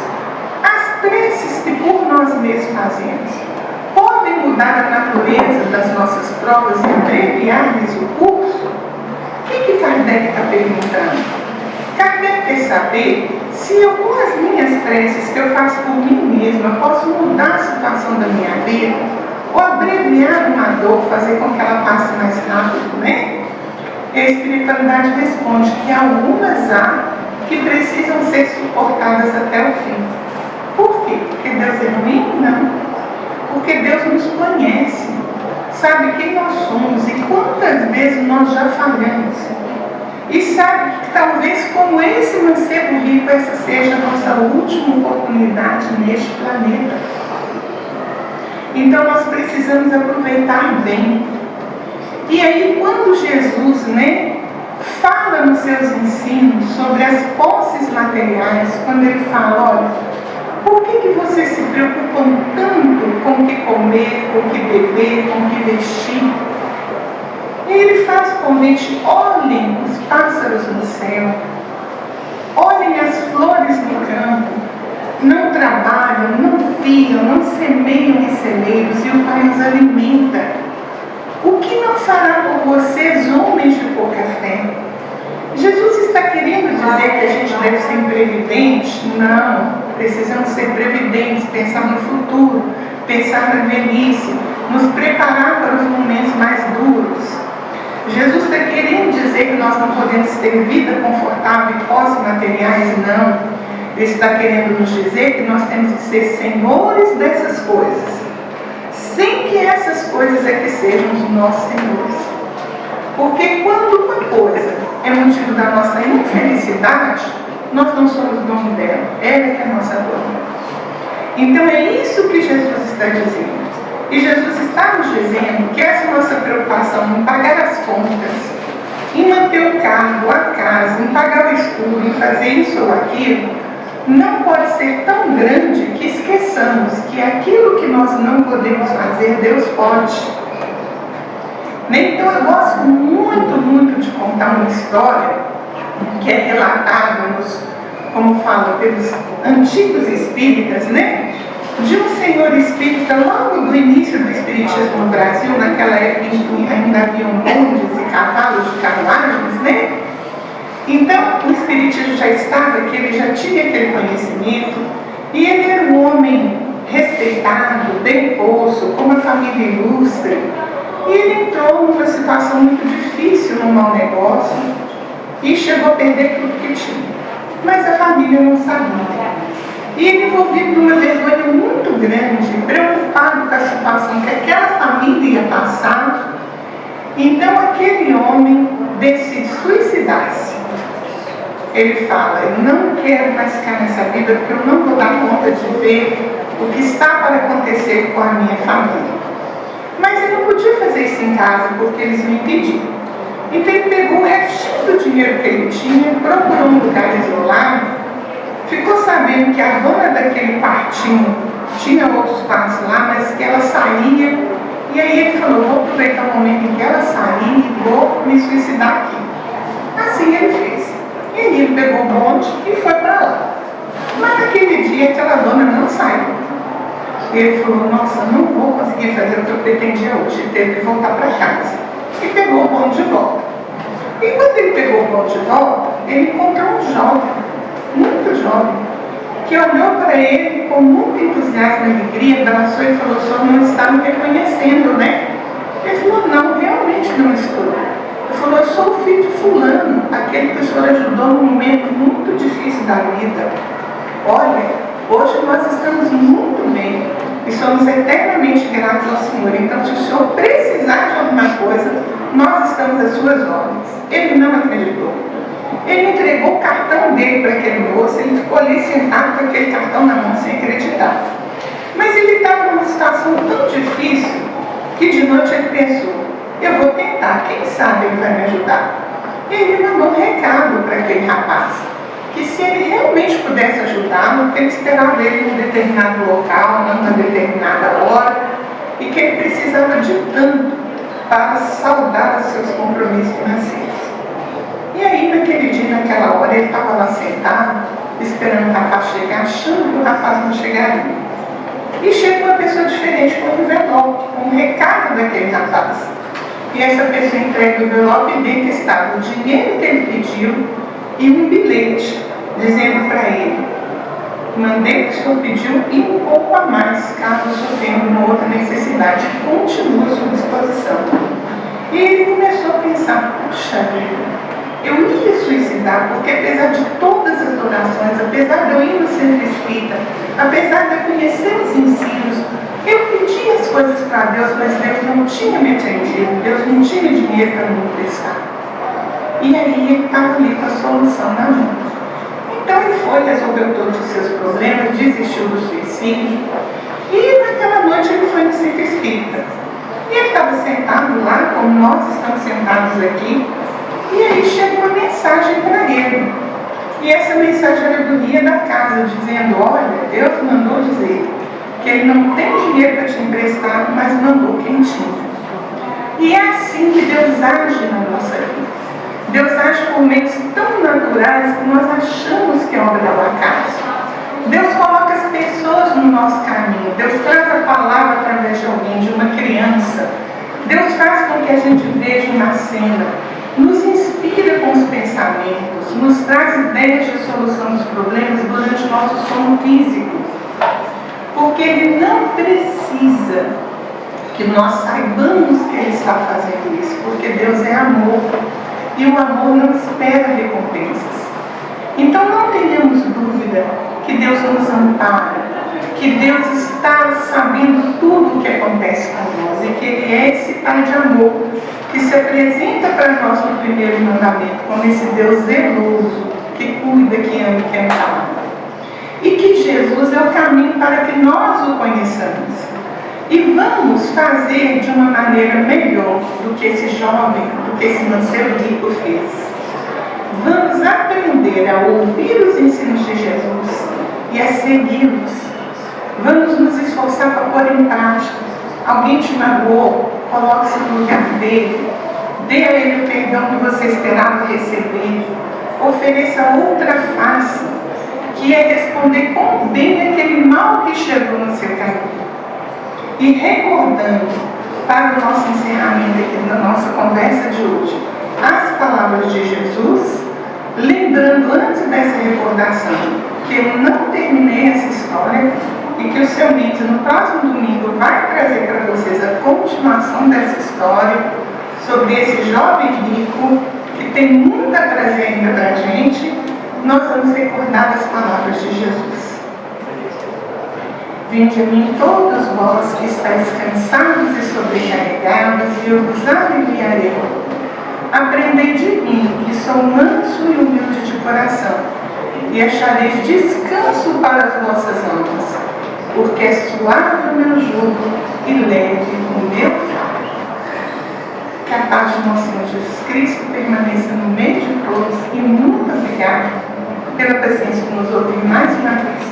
as preces que por nós mesmos fazemos podem mudar a natureza das nossas provas e abreviar-lhes o curso? O que Kardec está perguntando? Kardec quer saber se eu, com as minhas preces que eu faço por mim mesma, posso mudar a situação da minha vida, ou abreviar uma dor, fazer com que ela passe mais rápido, né? E a espiritualidade responde que algumas há que precisam ser suportadas até o fim. Por quê? Porque Deus é ruim? Não. Porque Deus nos conhece, sabe quem nós somos e quantas vezes nós já falhamos. E sabe que talvez, como esse mancebo rico, essa seja a nossa última oportunidade neste planeta. Então nós precisamos aproveitar bem. E aí, quando Jesus, fala nos seus ensinos sobre as posses materiais, quando ele fala: olha, por que vocês se preocupam tanto com o que comer, com o que beber, com o que vestir? E ele faz convite: olhem os pássaros no céu, olhem as flores no campo, não trabalham, não fiam, não semeiam em celeiros, e o Pai os alimenta. O que não fará por vocês, homens de pouca fé? Jesus está querendo dizer que a gente deve ser imprevidente? Não, precisamos ser previdentes, pensar no futuro, pensar na velhice, nos preparar para os momentos mais duros. Jesus está querendo dizer que nós não podemos ter vida confortável e posses materiais? Não. Ele está querendo nos dizer que nós temos que ser senhores dessas coisas, sem que essas coisas é que sejam os nossos senhores. Porque quando uma coisa é motivo da nossa infelicidade, nós não somos dono dela, ela é que é a nossa dona. Então é isso que Jesus está dizendo. E Jesus está nos dizendo que essa nossa preocupação em pagar as contas, em manter o carro, a casa, em pagar o escuro, em fazer isso ou aquilo, não pode ser tão grande que esqueçamos que aquilo que nós não podemos fazer, Deus pode. Então eu gosto muito de contar uma história que é relatada como fala, pelos antigos espíritas, de um senhor espírita logo do início do espiritismo no Brasil, naquela época em que ainda haviam bondes e cavalos de carruagens, Então o espiritismo já estava, que ele já tinha aquele conhecimento, e ele era um homem respeitado, bem posto, com uma família ilustre, e ele entrou numa situação muito difícil no mau negócio e chegou a perder tudo que tinha. Mas a família não sabia. E ele envolvido numa vergonha muito grande, preocupado com a situação que aquela família ia passar. Então aquele homem decide suicidar-se. Ele fala: eu não quero mais ficar nessa vida, porque eu não vou dar conta de ver o que está para acontecer com a minha família. Mas ele não podia fazer isso em casa, porque eles me impediam. Então ele pegou o restinho do dinheiro que ele tinha, procurou um lugar isolado, ficou sabendo que a dona daquele quartinho tinha outros quartos lá, mas que ela saía, e aí ele falou: vou aproveitar o momento em que ela sair e vou me suicidar aqui. Assim ele fez. E aí ele pegou o bonde e foi para lá. Mas naquele dia aquela dona não saiu. E ele falou: nossa, não vou conseguir fazer o que eu pretendia hoje. Ele teve que voltar para casa. E pegou o bonde de volta. E quando ele pegou o bonde de volta, ele encontrou um jovem, muito jovem, que olhou para ele com muito entusiasmo e alegria, abraçou e falou: o senhor não está me reconhecendo, Ele falou: não, realmente não estou. Ele falou: eu sou o filho de fulano, aquele que o senhor ajudou num momento muito difícil da vida. Olha, hoje nós estamos muito bem e somos eternamente gratos ao Senhor. Então, se o senhor precisar de alguma coisa, nós estamos às suas ordens. Ele não acreditou. Ele entregou o cartão dele para aquele moço, ele ficou ali sentado com aquele cartão na mão sem acreditar. Mas ele estava numa situação tão difícil que de noite ele pensou: eu vou tentar, quem sabe ele vai me ajudar. E ele mandou um recado para aquele rapaz, que se ele realmente pudesse ajudá-lo, ele esperava ele em um determinado local, numa determinada hora, e que ele precisava de tanto para saldar os seus compromissos financeiros. E aí, naquele dia, naquela hora, ele estava lá sentado, esperando o rapaz chegar, achando que o rapaz não chegaria. E chega uma pessoa diferente com um envelope, com um recado daquele rapaz. E essa pessoa entrega o envelope e dentro estava o dinheiro que ele pediu e um bilhete, dizendo para ele: mandei o que o senhor pediu e um pouco a mais, caso o senhor tenha uma outra necessidade. Continua à sua disposição. E ele começou a pensar: puxa vida, eu ia suicidar, porque apesar de todas as orações, apesar de eu ir no centro espírita, apesar de eu conhecer os ensinos, eu pedi as coisas para Deus, mas Deus não tinha me atendido, Deus não tinha dinheiro para me emprestar. E aí ele estava ali com a solução na mão. Então ele foi, resolveu todos os seus problemas, desistiu do suicídio, e naquela noite ele foi no centro espírita. E ele estava sentado lá, como nós estamos sentados aqui, e aí chega uma mensagem para ele. E essa mensagem era do guia da casa, dizendo: olha, Deus mandou dizer que ele não tem dinheiro para te emprestar, mas mandou quem tinha. E é assim que Deus age na nossa vida. Deus age por meios tão naturais que nós achamos que é obra do acaso. Deus coloca as pessoas no nosso caminho. Deus traz a palavra através de alguém, de uma criança. Deus faz com que a gente veja uma cena, nos inspira com os pensamentos, nos traz ideias de solução dos problemas durante o nosso sono físico. Porque Ele não precisa que nós saibamos que Ele está fazendo isso, porque Deus é amor, e o amor não espera recompensas. Então não tenhamos dúvida que Deus nos ampara, que Deus está sabendo tudo o que acontece com nós, e que Ele é esse Pai de amor, que se apresenta para nós no primeiro mandamento, como esse Deus zeloso, que cuida, que ama e que ampara. E que Jesus é o caminho para que nós o conheçamos. E vamos fazer de uma maneira melhor do que esse jovem, do que esse mancebo rico fez. Vamos aprender a ouvir os ensinos de Jesus e a segui-los. Vamos nos esforçar para pôr em prática. Alguém te magoou, coloque-se no lugar dele. Dê a ele o perdão que você esperava receber. Ofereça outra face, que é responder com bem aquele mal que chegou no seu caminho. E recordando, para o nosso encerramento aqui na nossa conversa de hoje, as palavras de Jesus, lembrando antes dessa recordação que eu não terminei essa história e que o seu Mídio no próximo domingo vai trazer para vocês a continuação dessa história sobre esse jovem rico que tem muito a trazer ainda para a gente. Nós vamos recordar as palavras de Jesus. Vinde a mim todos vós que estáis cansados e sobrecarregados, e eu vos aliviarei. Aprendei de mim, que sou manso e humilde de coração, e achareis descanso para as vossas almas, porque é suave o meu jugo e leve o meu fardo. Que a paz de nosso Senhor Jesus Cristo permaneça no meio de todos, e muito obrigado pela paciência de nos ouvir mais uma vez.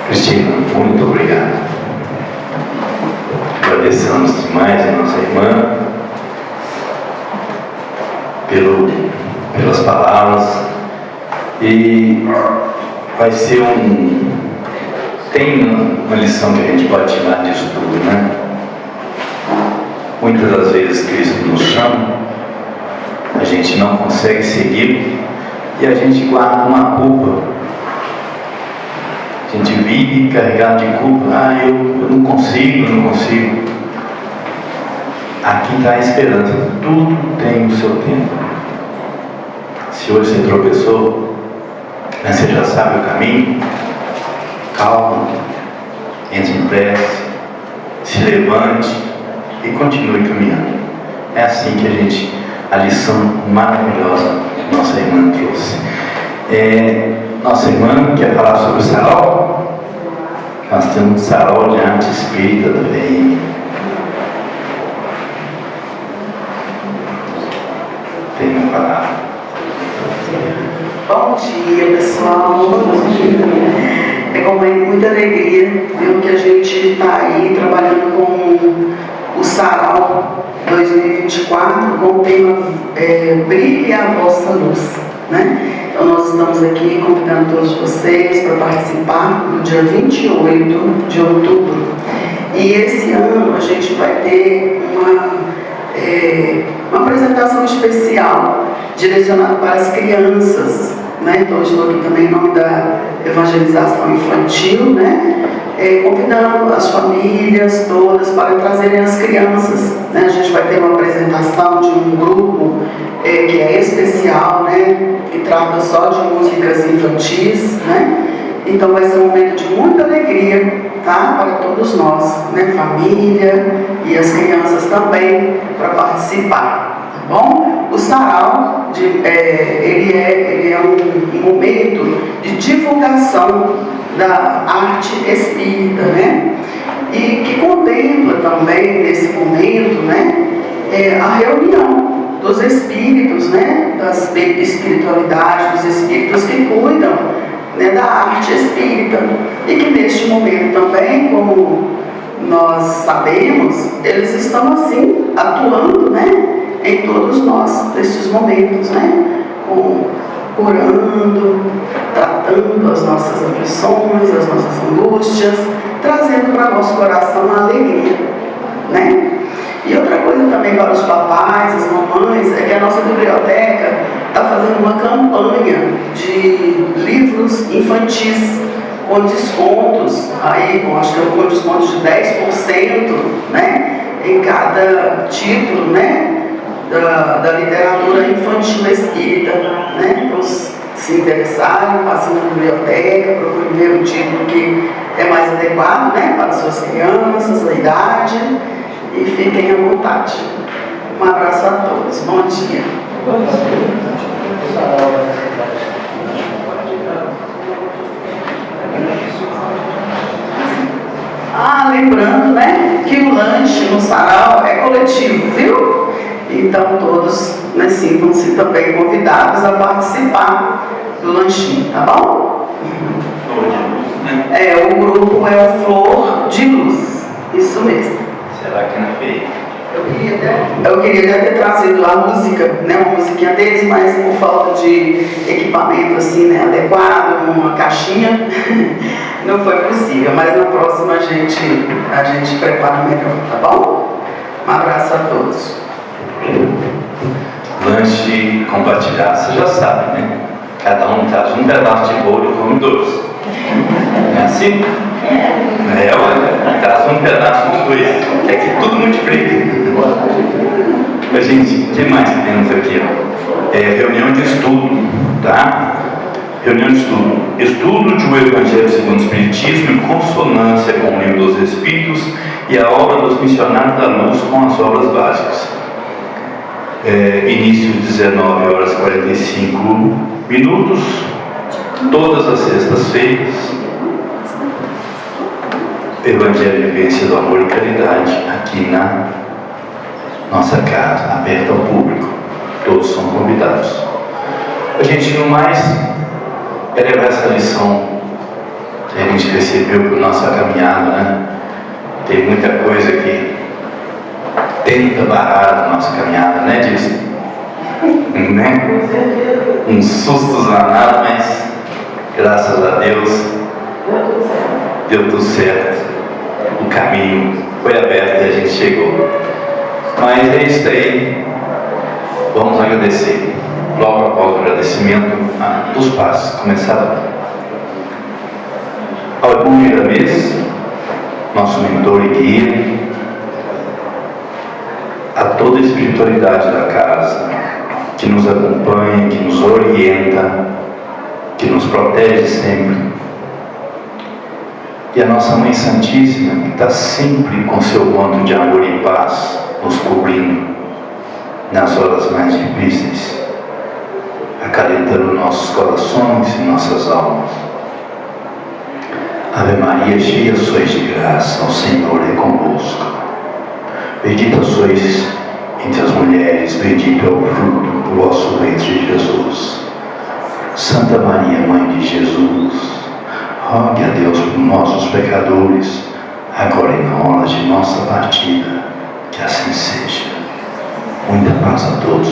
Cristina, muito obrigado. Agradecemos demais a nossa irmã pelas palavras, e vai ser tem uma lição que a gente pode tirar disso tudo, né? Muitas das vezes Cristo nos chama, a gente não consegue seguir e a gente guarda uma culpa. A gente vive carregado de culpa. Eu não consigo. Aqui está a esperança. Tudo tem o seu tempo. Se hoje você tropeçou, mas você já sabe o caminho, calma, entre em prece, se levante e continue caminhando. É assim que a lição maravilhosa que nossa irmã trouxe. Nossa irmã quer falar sobre o sarau. Nós temos um sarau de arte espírita também. Bom dia, pessoal. Bom dia. É com muita alegria, viu, que a gente está aí trabalhando com o Sarau 2024, com o tema Brilhe a Vossa Luz, né? Então nós estamos aqui convidando todos vocês para participar no dia 28 de outubro. E esse ano a gente vai ter uma apresentação especial direcionada para as crianças, né? Então eu estou aqui também em nome da evangelização infantil, né? Convidando as famílias todas para trazerem as crianças, né? A gente vai ter uma apresentação de um grupo que é especial, né? Que trata só de músicas infantis, né? Então vai ser um momento de muita alegria, tá? Para todos nós, né? Família e as crianças também para participar, tá bom? O Sarau, ele é um momento de divulgação da arte espírita, né? E que contempla também nesse momento, né? A reunião dos espíritos, né? Das espiritualidades, dos espíritos que cuidam, né, da arte espírita, e que neste momento também, como nós sabemos, eles estão assim atuando, né, em todos nós nestes momentos, né, curando, tratando as nossas aflições, as nossas angústias, trazendo para nosso coração a alegria, né? E outra coisa também para os papais, as mamães, é que a nossa biblioteca está fazendo uma campanha de livros infantis com descontos, aí, acho que é com descontos de 10%, né, em cada título, né, da literatura infantil espírita, né? Então, se interessarem, passem na biblioteca, procurem ver o título que é mais adequado, né, para suas crianças, a idade, e fiquem à vontade. Um abraço a todos. Bom dia. Lembrando, né, que o lanche no Sarau é coletivo, viu? Então todos, né, sintam-se também convidados a participar do lanchinho, tá bom? O grupo é o Flor de Luz, isso mesmo. Será que não é feio? Eu queria até ter trazido a música, né, uma musiquinha deles, mas por falta de equipamento assim, né, adequado, uma caixinha, não foi possível. Mas na próxima a gente prepara melhor, tá bom? Um abraço a todos. Lanche compartilhado, você já sabe, né? Cada um traz um pedaço de bolo e come dois. Não é assim? Olha, traz um pedaço com dois. É que tudo multiplica. Mas, gente, o que mais temos aqui? Reunião de estudo, tá? Reunião de estudo. Estudo de O Evangelho segundo o Espiritismo em consonância com o Livro dos Espíritos e a obra dos Missionários da Luz com as obras básicas. Início 19h45, todas as sextas-feiras. Evangelho de Vivência do Amor e Caridade, aqui na nossa casa, aberta ao público. Todos são convidados. A gente, no mais, levar essa lição que a gente recebeu por nossa caminhada, né? Tem muita coisa que tenta barrar a nossa caminhada, né, Disney? Né? Uns sustos danados, mas graças a Deus deu tudo certo. O caminho foi aberto e a gente chegou. Mas é isso aí. Vamos agradecer. Logo após o agradecimento dos passos. Começar ao irmão da mesa, nosso mentor e guia, a toda a espiritualidade da casa, que nos acompanha, que nos orienta, que nos protege sempre. E a nossa Mãe Santíssima, que está sempre com seu manto de amor e paz, nos cobrindo nas horas mais difíceis, acalentando nossos corações e nossas almas. Ave Maria, cheia sois de graça, o Senhor é convosco. Bendita sois entre as mulheres, bendito é o fruto do vosso ventre, Jesus. Santa Maria, Mãe de Jesus, rogue a Deus por nós, os pecadores, agora e na hora de nossa partida. Que assim seja. Muita paz a todos.